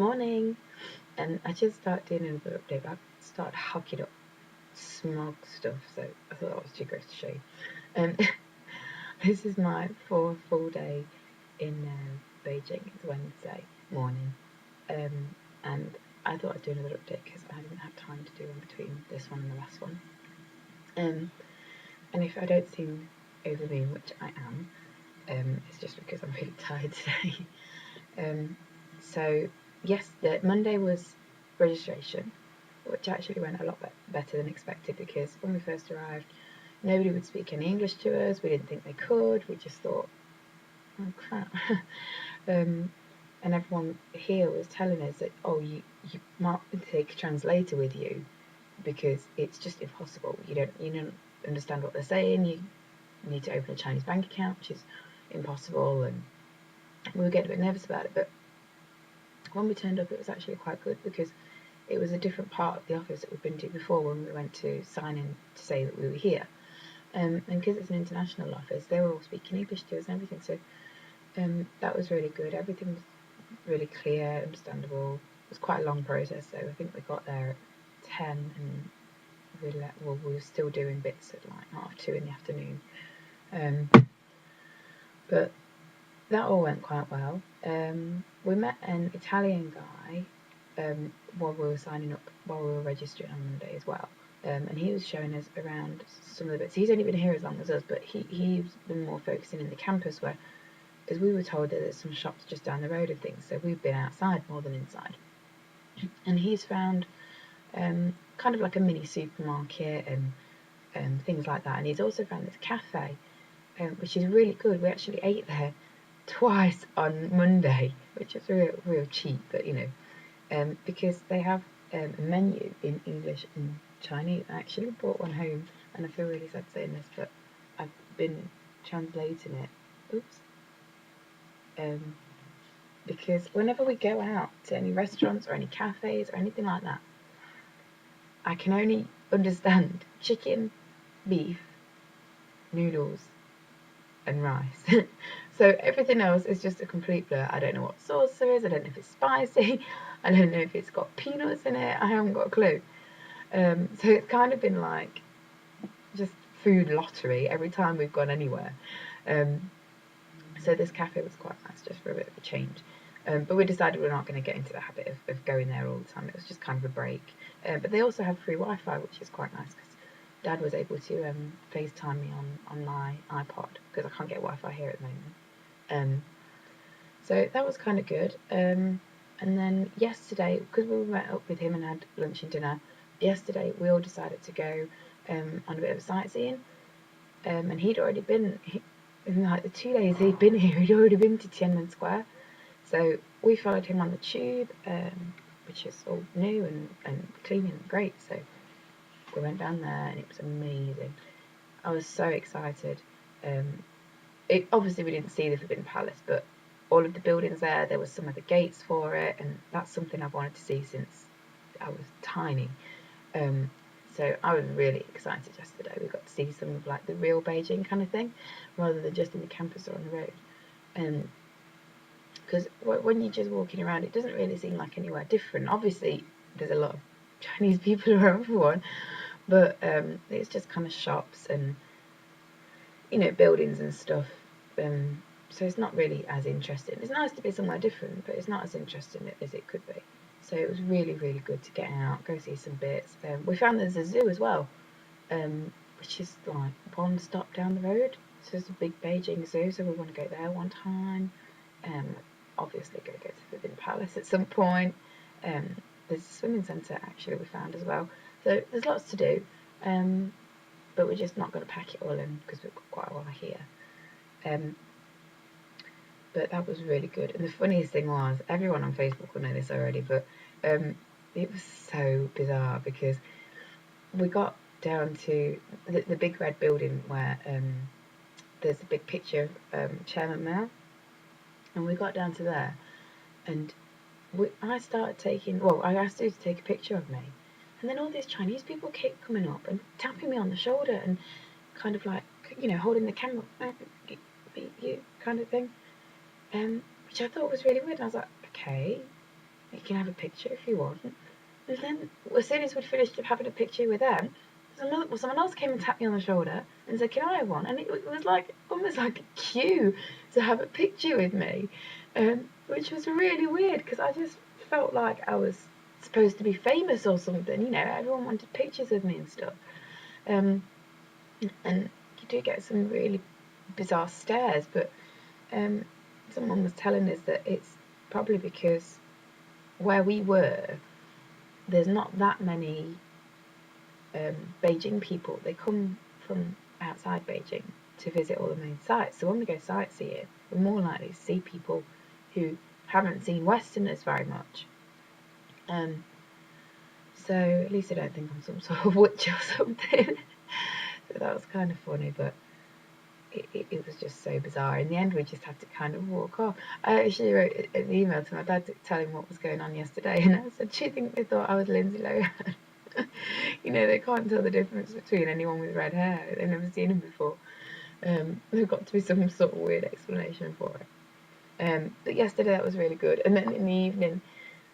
Morning. And I just started doing another update, but I started hucking up smog stuff, so I thought that was too gross to show you. This is my fourth full day in Beijing. It's Wednesday morning. And I thought I'd do another update because I didn't have time to do one between this one and the last one. And if I don't seem over mean, which I am, it's just because I'm really tired today. So yes, Monday was registration, which actually went a lot better than expected, because when we first arrived, nobody would speak any English to us. We didn't think they could. We just thought, oh crap. And everyone here was telling us that, oh, you might take a translator with you because it's just impossible. You don't understand what they're saying. You need to open a Chinese bank account, which is impossible, and we were getting a bit nervous about it. But when we turned up, it was actually quite good, because it was a different part of the office that we'd been to before when we went to sign in to say that we were here. And because it's an international office, they were all speaking English to us and everything, so that was really good. Everything was really clear, understandable. It was quite a long process, though. I think we got there at 10 and we were still doing bits at like 2:30 in the afternoon. But that all went quite well. We met an Italian guy while we were signing up, while we were registering on Monday as well. And he was showing us around some of the bits. He's only been here as long as us, but he's been more focusing in the campus, where, as we were told, that there's some shops just down the road and things, so we've been outside more than inside. And he's found kind of like a mini supermarket and things like that. And he's also found this cafe, which is really good. We actually ate there twice on Monday, which is real cheap, but because they have a menu in English and Chinese. I actually brought one home, and I feel really sad saying this, but I've been translating it. Oops. Because whenever we go out to any restaurants or any cafes or anything like that, I can only understand chicken, beef, noodles, and rice. So everything else is just a complete blur. I don't know what sauce there is. I don't know if it's spicy. I don't know if it's got peanuts in it. I haven't got a clue. So it's kind of been like just food lottery every time we've gone anywhere. So this cafe was quite nice, just for a bit of a change. But we decided we're not going to get into the habit of going there all the time. It was just kind of a break. But they also have free Wi-Fi, which is quite nice, because Dad was able to FaceTime me on my iPod, because I can't get Wi-Fi here at the moment. So that was kind of good. And then yesterday, because we met up with him and had lunch and dinner, yesterday we all decided to go on a bit of sightseeing. And he'd already been, in like the 2 days he'd been here, he'd already been to Tiananmen Square. So we followed him on the tube, which is all new and clean and great. So we went down there, and it was amazing. I was so excited. Obviously we didn't see the Forbidden Palace, but all of the buildings there was some of the gates for it, and that's something I've wanted to see since I was tiny. So I was really excited yesterday. We got to see some of like the real Beijing kind of thing, rather than just in the campus or on the road. Because when you're just walking around, it doesn't really seem like anywhere different. Obviously, there's a lot of Chinese people around for one, but it's just kind of shops and buildings and stuff. So it's not really as interesting. It's nice to be somewhere different, but it's not as interesting as it could be. So it was really, really good to get out, go see some bits. We found there's a zoo as well, which is like one stop down the road. So there's a big Beijing zoo, so we want to go there one time. Obviously going to go to the Forbidden Palace at some point. There's a swimming centre actually we found as well. So there's lots to do, but we're just not going to pack it all in because we've got quite a while here. But that was really good. And the funniest thing was, everyone on Facebook will know this already, but it was so bizarre, because we got down to the big red building where there's a big picture of Chairman Mao, and we got down to there, and I started I asked you to take a picture of me, and then all these Chinese people kept coming up and tapping me on the shoulder and kind of like, holding the camera, you kind of thing. Which I thought was really weird. And I was like, okay, you can have a picture if you want. And then as soon as we'd finished having a picture with them, someone else came and tapped me on the shoulder and said, can I have one? And it was like almost like a cue to have a picture with me, which was really weird because I just felt like I was supposed to be famous or something. You know, everyone wanted pictures of me and stuff. And you do get some really bizarre stares, but someone was telling us that it's probably because where we were, there's not that many Beijing people. They come from outside Beijing to visit all the main sites. So when we go sightseeing, we're more likely to see people who haven't seen Westerners very much. So at least I don't think I'm some sort of witch or something. So that was kind of funny, but it was just so bizarre. In the end, we just had to kind of walk off. I actually wrote an email to my dad to tell him what was going on yesterday, and I said, do you think they thought I was Lindsay Lohan? You know, they can't tell the difference between anyone with red hair. They've never seen him before. There's got to be some sort of weird explanation for it. But yesterday that was really good. And then in the evening,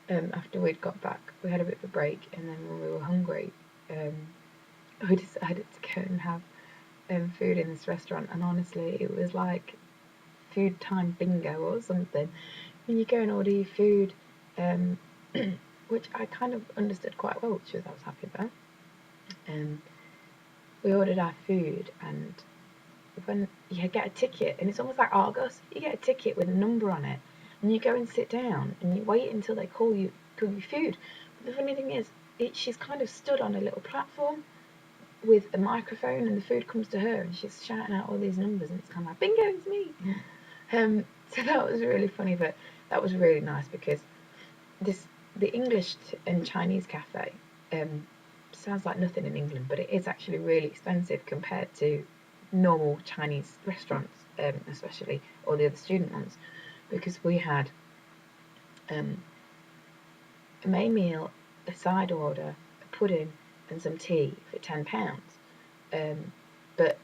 after we'd got back, we had a bit of a break, and then when we were hungry, we decided to go and have food in this restaurant, and honestly it was like food time bingo or something. When you go and order your food, which I kind of understood quite well, which I was happy about. We ordered our food, and when you get a ticket, and it's almost like Argos, you get a ticket with a number on it, and you go and sit down and you wait until they call you food. But the funny thing is, she's kind of stood on a little platform with a microphone, and the food comes to her, and she's shouting out all these numbers, and it's kind of like, bingo, it's me. So that was really funny, but that was really nice because the English and Chinese cafe sounds like nothing in England, but it is actually really expensive compared to normal Chinese restaurants, especially all the other student ones, because we had a main meal, a side order, a pudding, and some tea for £10. But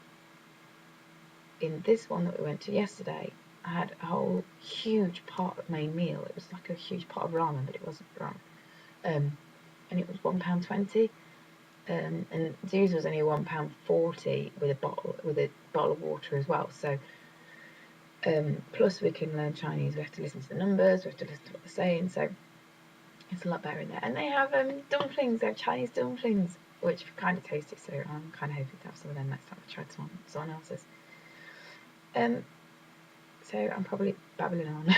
in this one that we went to yesterday, I had a whole huge pot of main meal. It was like a huge pot of ramen, but it wasn't ramen. And it was £1.20. And Zoo's was only £1.40 with a bottle of water as well. So plus we can learn Chinese. We have to listen to the numbers. We have to listen to what they're saying. So it's a lot better in there. And they have dumplings. They have Chinese dumplings, which are kind of tasty. So I'm kind of hoping to have some of them next time I try someone else's. So I'm probably babbling on.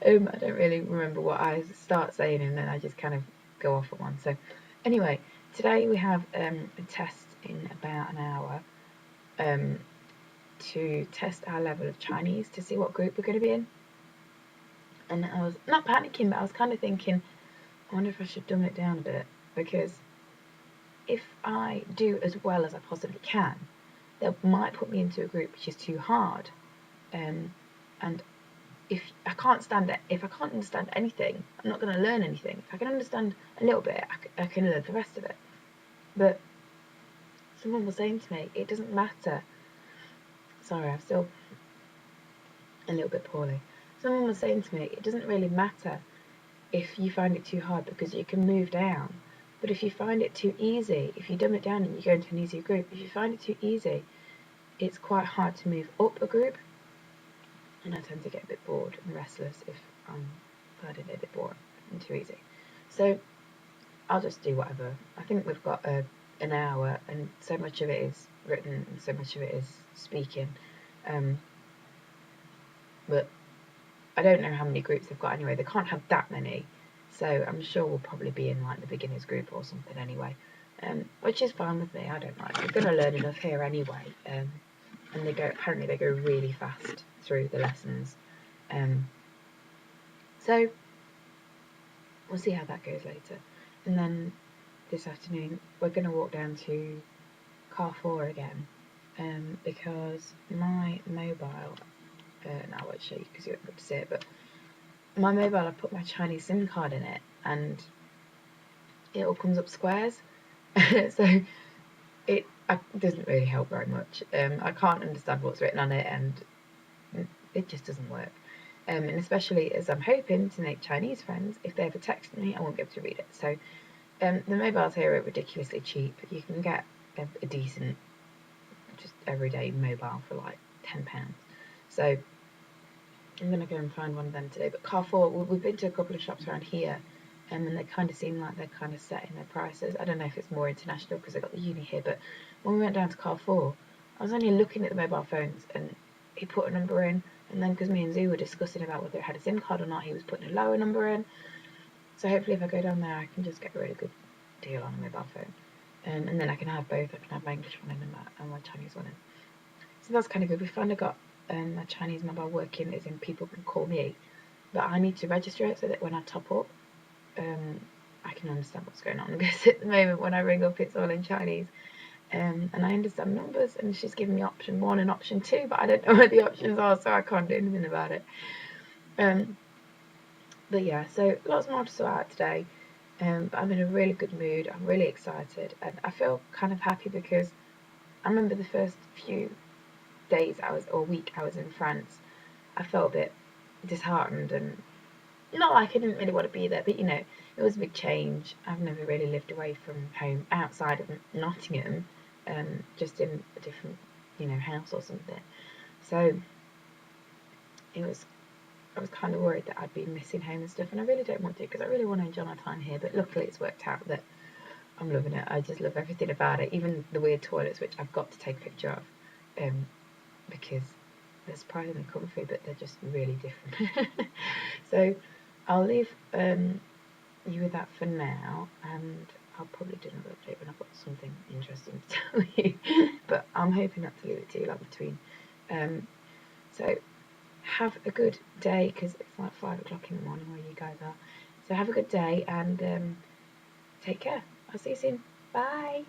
I don't really remember what I start saying, and then I just kind of go off at one. So anyway, today we have a test in about an hour to test our level of Chinese, to see what group we're going to be in. And I was not panicking, but I was kind of thinking, I wonder if I should dumb it down a bit, because if I do as well as I possibly can, they might put me into a group which is too hard. And if I can't understand anything, I'm not going to learn anything. If I can understand a little bit, I can learn the rest of it. But someone was saying to me, it doesn't matter. Sorry, I'm still a little bit poorly. Someone was saying to me, it doesn't really matter if you find it too hard, because you can move down. But if you find it too easy, if you dumb it down and you go into an easier group, if you find it too easy, it's quite hard to move up a group. And I tend to get a bit bored and restless if I'm finding it a bit boring and too easy. So I'll just do whatever. I think we've got an hour, and so much of it is written and so much of it is speaking. But I don't know how many groups they've got anyway. They can't have that many. So I'm sure we'll probably be in like the beginners group or something anyway. Which is fine with me. I don't mind. We're going to learn enough here anyway. And apparently they go really fast through the lessons. So we'll see how that goes later. And then this afternoon we're going to walk down to Carrefour again, because my mobile, now I won't show you because you won't be able to see it, but my mobile, I put my Chinese SIM card in it and it all comes up squares. So it doesn't really help very much. I can't understand what's written on it, and it just doesn't work. And especially as I'm hoping to make Chinese friends, if they ever text me, I won't be able to read it. So the mobiles here are ridiculously cheap. You can get a decent, just everyday mobile for like £10. So I'm going to go and find one of them today. But Carrefour, we've been to a couple of shops around here, and they kind of seem like they're kind of setting their prices. I don't know if it's more international because they've got the uni here, but when we went down to Carrefour, I was only looking at the mobile phones, and he put a number in, and then because me and Zoo were discussing about whether it had a SIM card or not, he was putting a lower number in. So hopefully if I go down there, I can just get a really good deal on a mobile phone. And then I can have both. I can have my English one in and my Chinese one in. So that's kind of good. We finally got a Chinese mobile working, as in people can call me. But I need to register it so that when I top up, I can understand what's going on. Because at the moment when I ring up, it's all in Chinese. And I understand numbers, and she's giving me option 1 and option 2, but I don't know where the options are, so I can't do anything about it. But yeah, so lots more to sort out today. But I'm in a really good mood. I'm really excited, and I feel kind of happy because I remember the first few days week I was in France, I felt a bit disheartened, and not like I didn't really want to be there, but it was a big change. I've never really lived away from home outside of Nottingham, just in a different, house or something. So I was kind of worried that I'd be missing home and stuff, and I really don't want to because I really want to enjoy my time here. But luckily, it's worked out that I'm loving it. I just love everything about it, even the weird toilets, which I've got to take a picture of, because they're surprisingly comfy, but they're just really different. So I'll leave you with that for now, and I'll probably do another update when I've got something interesting to tell you. But I'm hoping not to leave it too long between. So have a good day, because it's like 5 o'clock in the morning where you guys are. So have a good day, and take care. I'll see you soon. Bye.